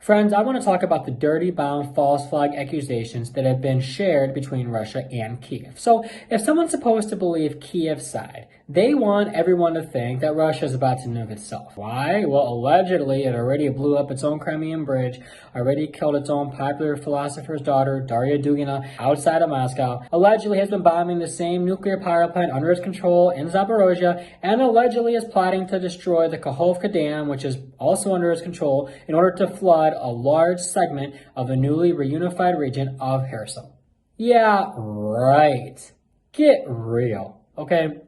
Friends, I want to talk about the dirty bomb false flag accusations that have been shared between Russia and Kiev. So, if someone's supposed to believe Kiev's side, they want everyone to think that Russia is about to nuke itself. Why? Well, allegedly, it already blew up its own Crimean bridge, already killed its own popular philosopher's daughter, Daria Dugina, outside of Moscow, allegedly has been bombing the same nuclear power plant under its control in Zaporozhye, and allegedly is plotting to destroy the Kakhovka Dam, which is also under its control, in order to flood a large segment of the newly reunified region of Kherson. Yeah, right. Get real, okay?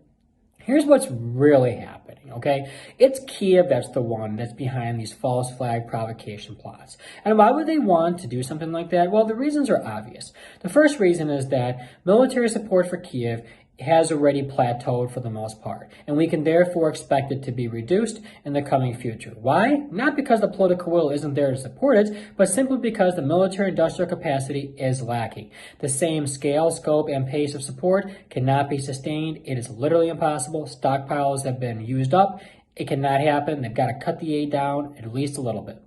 Here's what's really happening, okay? It's Kiev that's the one that's behind these false flag provocation plots. And why would they want to do something like that? Well, the reasons are obvious. The first reason is that military support for Kiev has already plateaued for the most part, and we can therefore expect it to be reduced in the coming future. Why? Not because the political will isn't there to support it, but simply because the military-industrial capacity is lacking. The same scale, scope, and pace of support cannot be sustained. It is literally impossible. Stockpiles have been used up. It cannot happen. They've got to cut the aid down at least a little bit.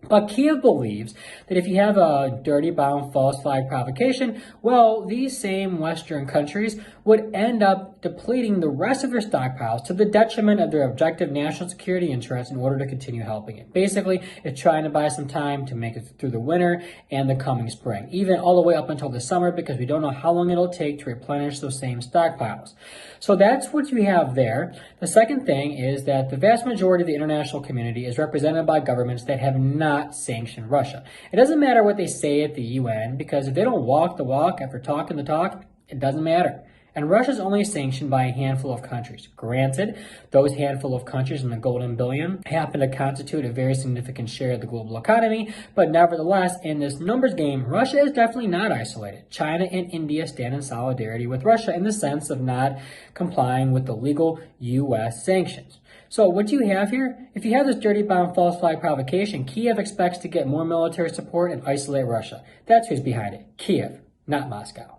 But Kiev believes that if you have a dirty bomb false flag provocation, well, these same Western countries would end up depleting the rest of their stockpiles to the detriment of their objective national security interests in order to continue helping it. Basically, it's trying to buy some time to make it through the winter and the coming spring, even all the way up until the summer, because we don't know how long it'll take to replenish those same stockpiles. So that's what you have there. The second thing is that the vast majority of the international community is represented by governments that have not sanction Russia. It doesn't matter what they say at the UN, because if they don't walk the walk after talking the talk, it doesn't matter. And Russia's only sanctioned by a handful of countries. Granted, those handful of countries in the golden billion happen to constitute a very significant share of the global economy, but nevertheless, in this numbers game, Russia is definitely not isolated. China and India stand in solidarity with Russia in the sense of not complying with the legal U.S. sanctions. So what do you have here? If you have this dirty bomb false flag provocation, Kiev expects to get more military support and isolate Russia. That's who's behind it. Kiev, not Moscow.